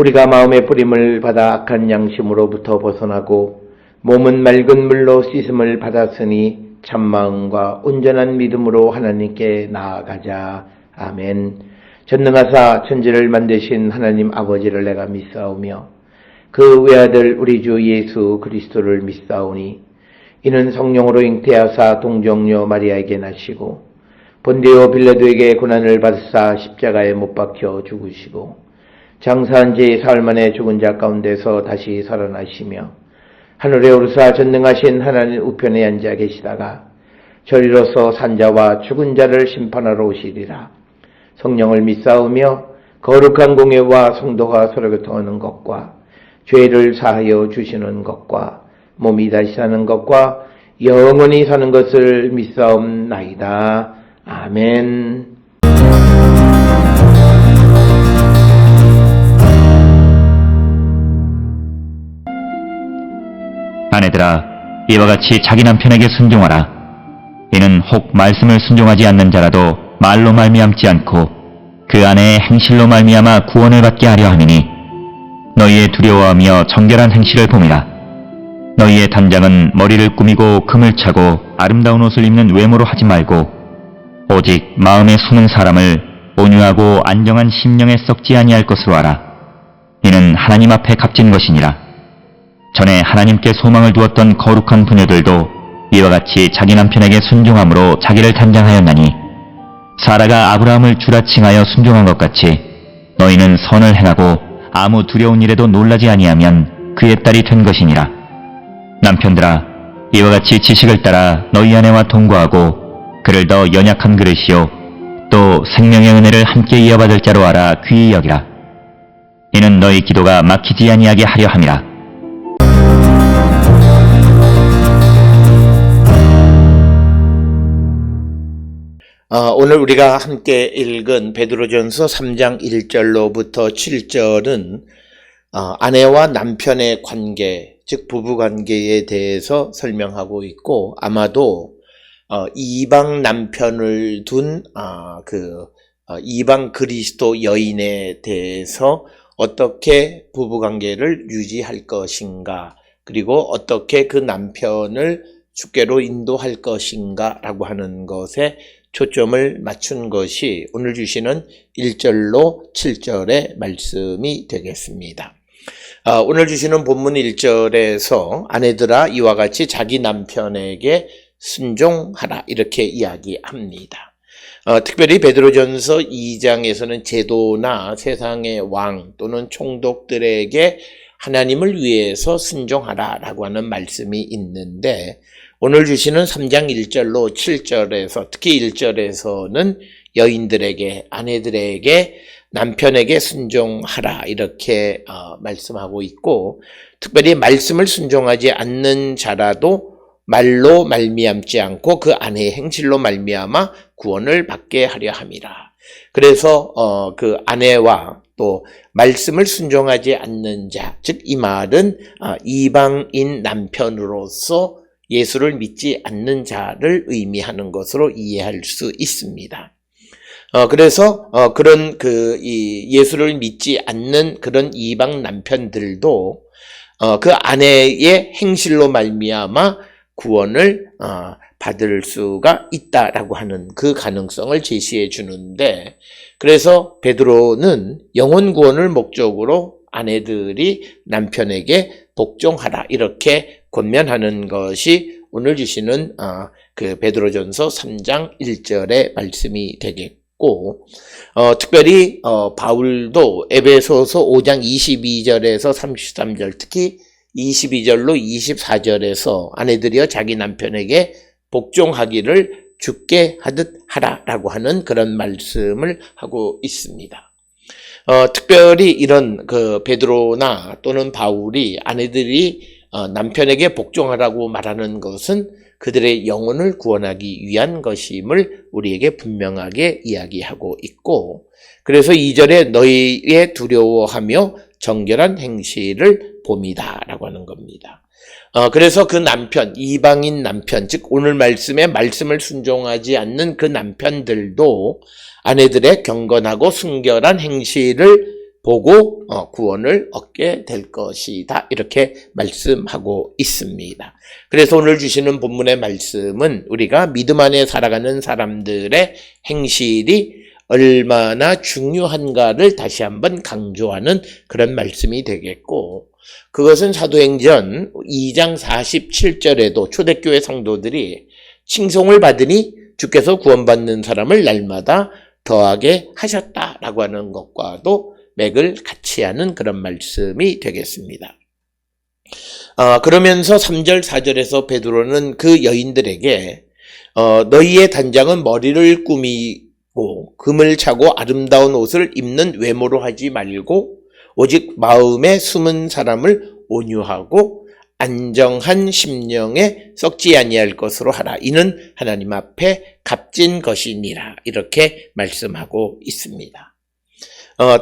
우리가 마음의 뿌림을 받아 악한 양심으로부터 벗어나고 몸은 맑은 물로 씻음을 받았으니 참마음과 온전한 믿음으로 하나님께 나아가자. 아멘. 전능하사 천지를 만드신 하나님 아버지를 내가 믿사오며 그 외아들 우리 주 예수 그리스도를 믿사오니 이는 성령으로 잉태하사 동정녀 마리아에게 나시고 본디오 빌라도에게 고난을 받으사 십자가에 못 박혀 죽으시고 장사한 지 사흘 만에 죽은 자 가운데서 다시 살아나시며 하늘에 오르사 전능하신 하나님 우편에 앉아 계시다가 저리로서 산자와 죽은 자를 심판하러 오시리라. 성령을 믿사오며 거룩한 공예와 성도가 서로 교통하는 것과 죄를 사하여 주시는 것과 몸이 다시 사는 것과 영원히 사는 것을 믿사옵나이다. 아멘. 아내들아, 이와 같이 자기 남편에게 순종하라. 이는 혹 말씀을 순종하지 않는 자라도 말로 말미암지 않고 그 아내의 행실로 말미암아 구원을 받게 하려 함이니 너희의 두려워하며 정결한 행실을 봄이라. 너희의 단장은 머리를 꾸미고 금을 차고 아름다운 옷을 입는 외모로 하지 말고 오직 마음에 숨은 사람을 온유하고 안정한 심령에 썩지 아니할 것으로 하라. 이는 하나님 앞에 값진 것이니라. 전에 하나님께 소망을 두었던 거룩한 부녀들도 이와 같이 자기 남편에게 순종함으로 자기를 단장하였나니 사라가 아브라함을 주라 칭하여 순종한 것 같이 너희는 선을 행하고 아무 두려운 일에도 놀라지 아니하면 그의 딸이 된 것이니라. 남편들아, 이와 같이 지식을 따라 너희 아내와 동거하고 그를 더 연약한 그릇이요 또 생명의 은혜를 함께 이어받을 자로 알아 귀히 여기라. 이는 너희 기도가 막히지 아니하게 하려 함이라. 오늘 우리가 함께 읽은 베드로전서 3장 1절로부터 7절은 아내와 남편의 관계, 즉 부부관계에 대해서 설명하고 있고 아마도 이방 남편을 둔 이방 그리스도 여인에 대해서 어떻게 부부관계를 유지할 것인가, 그리고 어떻게 그 남편을 주께로 인도할 것인가 라고 하는 것에 초점을 맞춘 것이 오늘 주시는 1절로 7절의 말씀이 되겠습니다. 오늘 주시는 본문 1절에서 아내들아 이와 같이 자기 남편에게 순종하라 이렇게 이야기합니다. 특별히 베드로전서 2장에서는 제도나 세상의 왕 또는 총독들에게 하나님을 위해서 순종하라 라고 하는 말씀이 있는데 오늘 주시는 3장 1절로 7절에서 특히 1절에서는 여인들에게 아내들에게 남편에게 순종하라 이렇게 말씀하고 있고 특별히 말씀을 순종하지 않는 자라도 말로 말미암지 않고 그 아내의 행실로 말미암아 구원을 받게 하려 함이라. 그래서 그 아내와 또 말씀을 순종하지 않는 자, 즉 이 말은 이방인 남편으로서 예수를 믿지 않는 자를 의미하는 것으로 이해할 수 있습니다. 그래서 그런 이 예수를 믿지 않는 그런 이방 남편들도 그 아내의 행실로 말미암아 구원을 받을 수가 있다라고 하는 그 가능성을 제시해 주는데, 그래서 베드로는 영혼 구원을 목적으로 아내들이 남편에게 복종하라 이렇게 권면하는 것이 오늘 주시는 그 베드로전서 3장 1절의 말씀이 되겠고, 특별히 바울도 에베소서 5장 22절에서 33절 특히 22절로 24절에서 아내들이여 자기 남편에게 복종하기를 주께 하듯 하라라고 하는 그런 말씀을 하고 있습니다. 특별히 이런 그 베드로나 또는 바울이 아내들이 남편에게 복종하라고 말하는 것은 그들의 영혼을 구원하기 위한 것임을 우리에게 분명하게 이야기하고 있고, 그래서 2절에 너희의 두려워하며 정결한 행실을 봄이다 라고 하는 겁니다. 그래서 그 남편, 이방인 남편, 즉 오늘 말씀에 말씀을 순종하지 않는 그 남편들도 아내들의 경건하고 순결한 행실을 보고 구원을 얻게 될 것이다. 이렇게 말씀하고 있습니다. 그래서 오늘 주시는 본문의 말씀은 우리가 믿음 안에 살아가는 사람들의 행실이 얼마나 중요한가를 다시 한번 강조하는 그런 말씀이 되겠고, 그것은 사도행전 2장 47절에도 초대교회 성도들이 칭송을 받으니 주께서 구원받는 사람을 날마다 더하게 하셨다라고 하는 것과도 맥을 같이 하는 그런 말씀이 되겠습니다. 그러면서 3절 4절에서 베드로는 그 여인들에게 너희의 단장은 머리를 꾸미고 금을 차고 아름다운 옷을 입는 외모로 하지 말고 오직 마음에 숨은 사람을 온유하고 안정한 심령에 썩지 아니할 것으로 하라. 이는 하나님 앞에 값진 것이니라. 이렇게 말씀하고 있습니다.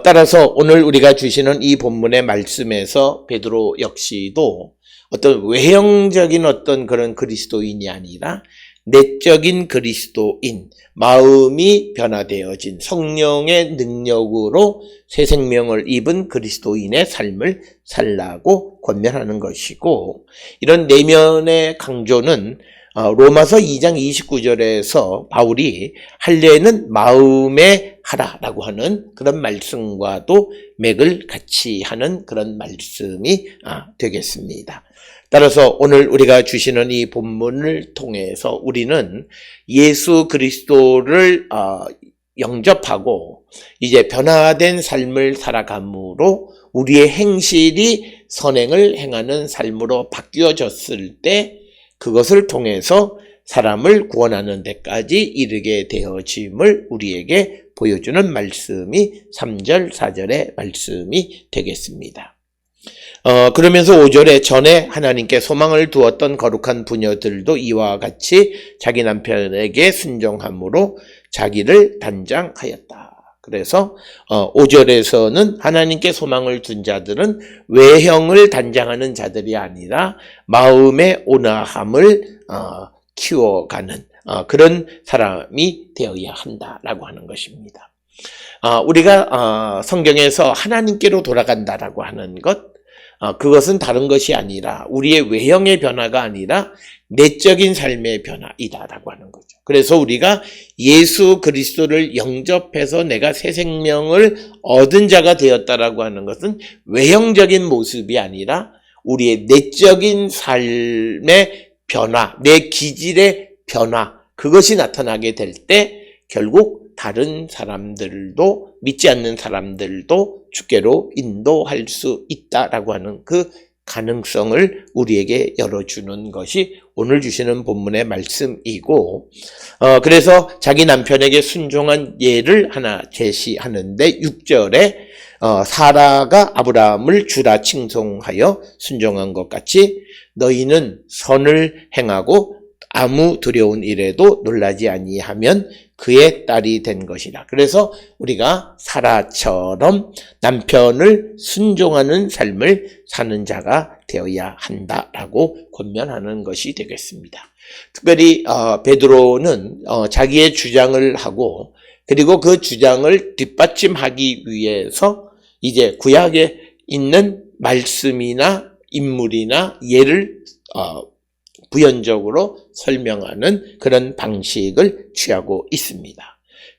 따라서 오늘 우리가 주시는 이 본문의 말씀에서 베드로 역시도 어떤 외형적인 어떤 그런 그리스도인이 아니라 내적인 그리스도인, 마음이 변화되어진 성령의 능력으로 새 생명을 입은 그리스도인의 삶을 살라고 권면하는 것이고, 이런 내면의 강조는 로마서 2장 29절에서 바울이 할례는 마음에 하라라고 하는 그런 말씀과도 맥을 같이 하는 그런 말씀이 되겠습니다. 따라서 오늘 우리가 주시는 이 본문을 통해서 우리는 예수 그리스도를 영접하고 이제 변화된 삶을 살아감으로 우리의 행실이 선행을 행하는 삶으로 바뀌어졌을 때 그것을 통해서 사람을 구원하는 데까지 이르게 되어짐을 우리에게 보여주는 말씀이 3절, 4절의 말씀이 되겠습니다. 그러면서 5절에 전에 하나님께 소망을 두었던 거룩한 부녀들도 이와 같이 자기 남편에게 순종함으로 자기를 단장하였다. 그래서 5절에서는 하나님께 소망을 둔 자들은 외형을 단장하는 자들이 아니라 마음의 온화함을 키워가는 그런 사람이 되어야 한다라고 하는 것입니다. 우리가 성경에서 하나님께로 돌아간다라고 하는 것, 그것은 다른 것이 아니라 우리의 외형의 변화가 아니라 내적인 삶의 변화이다라고 하는 거죠. 그래서 우리가 예수 그리스도를 영접해서 내가 새 생명을 얻은 자가 되었다라고 하는 것은 외형적인 모습이 아니라 우리의 내적인 삶의 변화, 내 기질의 변화, 그것이 나타나게 될 때 결국 다른 사람들도, 믿지 않는 사람들도 주께로 인도할 수 있다라고 하는 그 가능성을 우리에게 열어주는 것이 오늘 주시는 본문의 말씀이고, 그래서 자기 남편에게 순종한 예를 하나 제시하는데 6절에 사라가 아브라함을 주라 칭송하여 순종한 것 같이 너희는 선을 행하고 아무 두려운 일에도 놀라지 아니하면 그의 딸이 된 것이다. 그래서 우리가 사라처럼 남편을 순종하는 삶을 사는 자가 되어야 한다라고 권면하는 것이 되겠습니다. 특별히 베드로는 자기의 주장을 하고 그리고 그 주장을 뒷받침하기 위해서 이제 구약에 있는 말씀이나 인물이나 예를 부연적으로 설명하는 그런 방식을 취하고 있습니다.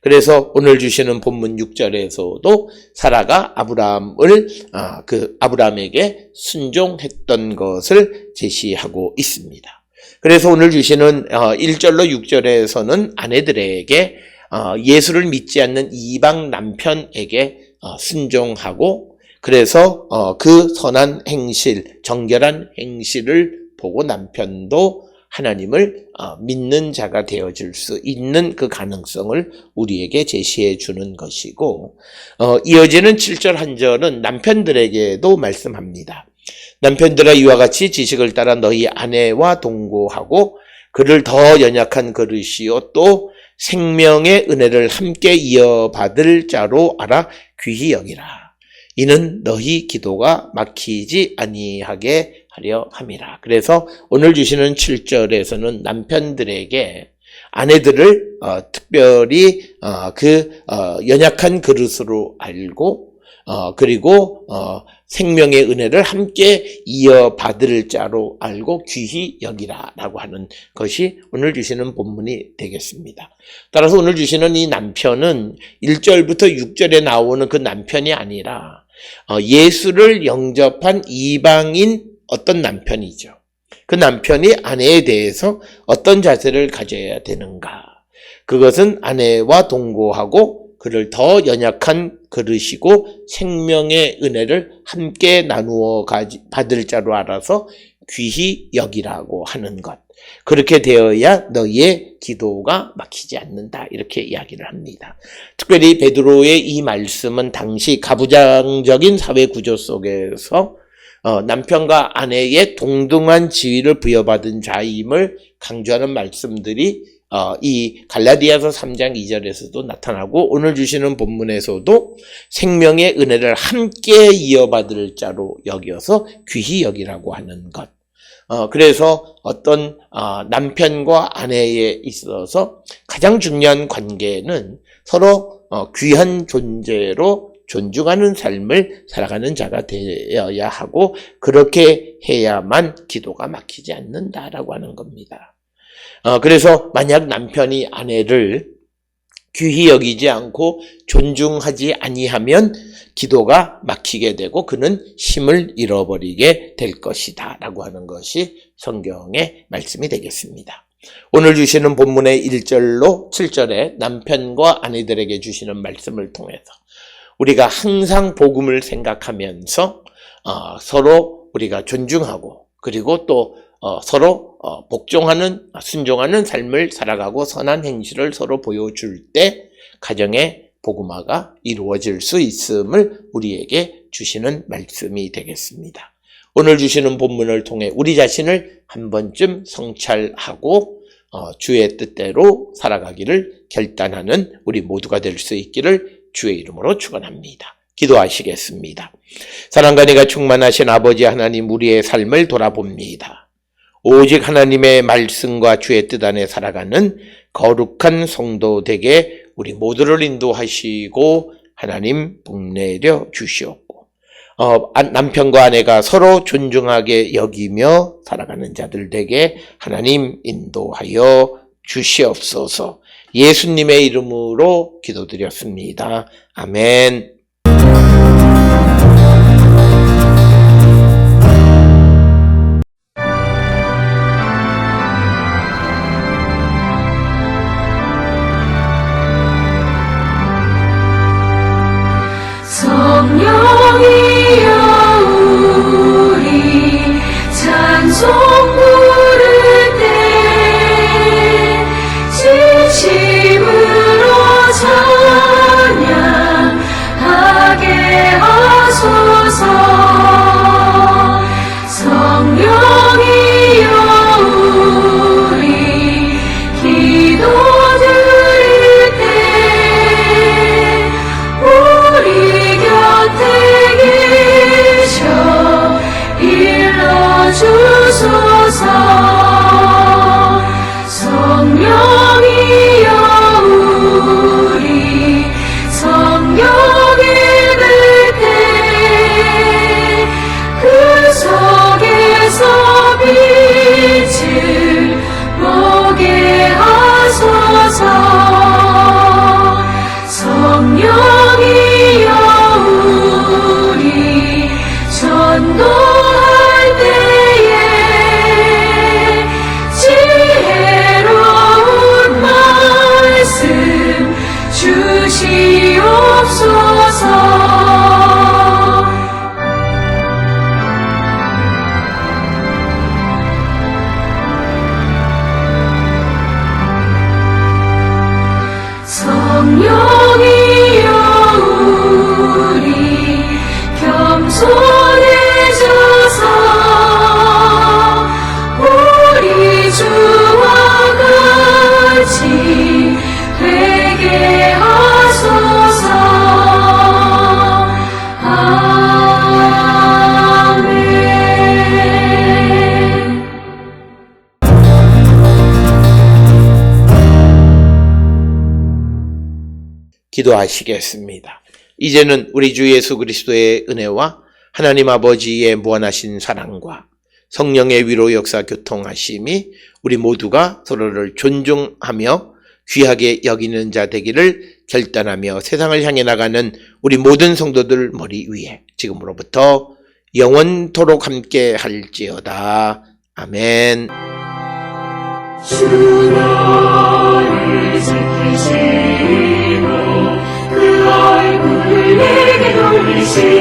그래서 오늘 주시는 본문 6절에서도 사라가 아브라함에게 순종했던 것을 제시하고 있습니다. 그래서 오늘 주시는 1절로 6절에서는 아내들에게 예수를 믿지 않는 이방 남편에게 순종하고 그래서 그 선한 행실, 정결한 행실을 보고 남편도 하나님을 믿는 자가 되어줄 수 있는 그 가능성을 우리에게 제시해 주는 것이고, 이어지는 7절 한 절은 남편들에게도 말씀합니다. 남편들아 이와 같이 지식을 따라 너희 아내와 동거하고 그를 더 연약한 그릇이요 또 생명의 은혜를 함께 이어받을 자로 알아 귀히 여기라. 이는 너희 기도가 막히지 아니하게 하려 함이라. 그래서 오늘 주시는 7절에서는 남편들에게 아내들을 특별히 연약한 그릇으로 알고 그리고 생명의 은혜를 함께 이어받을 자로 알고 귀히 여기라라고 하는 것이 오늘 주시는 본문이 되겠습니다. 따라서 오늘 주시는 이 남편은 1절부터 6절에 나오는 그 남편이 아니라 예수를 영접한 이방인 어떤 남편이죠. 그 남편이 아내에 대해서 어떤 자세를 가져야 되는가. 그것은 아내와 동거하고 그를 더 연약한 그릇이고 생명의 은혜를 함께 나누어 받을 자로 알아서 귀히 여기라고 하는 것. 그렇게 되어야 너희의 기도가 막히지 않는다. 이렇게 이야기를 합니다. 특별히 베드로의 이 말씀은 당시 가부장적인 사회 구조 속에서 남편과 아내의 동등한 지위를 부여받은 자임을 강조하는 말씀들이 이 갈라디아서 3장 2절에서도 나타나고 오늘 주시는 본문에서도 생명의 은혜를 함께 이어받을 자로 여겨서 귀히 여기라고 하는 것. 그래서 어떤 남편과 아내에 있어서 가장 중요한 관계는 서로 귀한 존재로 존중하는 삶을 살아가는 자가 되어야 하고 그렇게 해야만 기도가 막히지 않는다라고 하는 겁니다. 그래서 만약 남편이 아내를 귀히 여기지 않고 존중하지 아니하면 기도가 막히게 되고 그는 힘을 잃어버리게 될 것이다 라고 하는 것이 성경의 말씀이 되겠습니다. 오늘 주시는 본문의 1절로 7절에 남편과 아내들에게 주시는 말씀을 통해서 우리가 항상 복음을 생각하면서 서로 우리가 존중하고 그리고 또 서로 복종하는 순종하는 삶을 살아가고 선한 행실을 서로 보여줄 때 가정의 복음화가 이루어질 수 있음을 우리에게 주시는 말씀이 되겠습니다. 오늘 주시는 본문을 통해 우리 자신을 한 번쯤 성찰하고 주의 뜻대로 살아가기를 결단하는 우리 모두가 될 수 있기를 주의 이름으로 축원합니다. 기도하시겠습니다. 사랑과 은혜가 충만하신 아버지 하나님, 우리의 삶을 돌아봅니다. 오직 하나님의 말씀과 주의 뜻 안에 살아가는 거룩한 성도 되게 우리 모두를 인도하시고 하나님 복내려 주시옵고 남편과 아내가 서로 존중하게 여기며 살아가는 자들 되게 하나님 인도하여 주시옵소서. 예수님의 이름으로 기도드렸습니다. 아멘. 성령이여 우리 찬송 부를 때 진심으로 찬양하게 하소서. 성령이여 우리 기도 드릴 때 우리 곁에 계셔 일러주소서. 성령이여 우리 성령 읽을 때 그 속에서 빛을 보게 하소서. 성령이여 우리 전도할 때에 지혜로운 말씀 주시옵소서. 성령이여 우리 겸손해져서 우리 주와 같이 되게 하소서. 아멘. 기도하시겠습니다. 이제는 우리 주 예수 그리스도의 은혜와 하나님 아버지의 무한하신 사랑과 성령의 위로 역사 교통하심이 우리 모두가 서로를 존중하며 귀하게 여기는 자 되기를 결단하며 세상을 향해 나가는 우리 모든 성도들 머리 위에 지금으로부터 영원토록 함께 할지어다. 아멘. 주 너를 지키시고 그 얼굴을 내게 돌리시고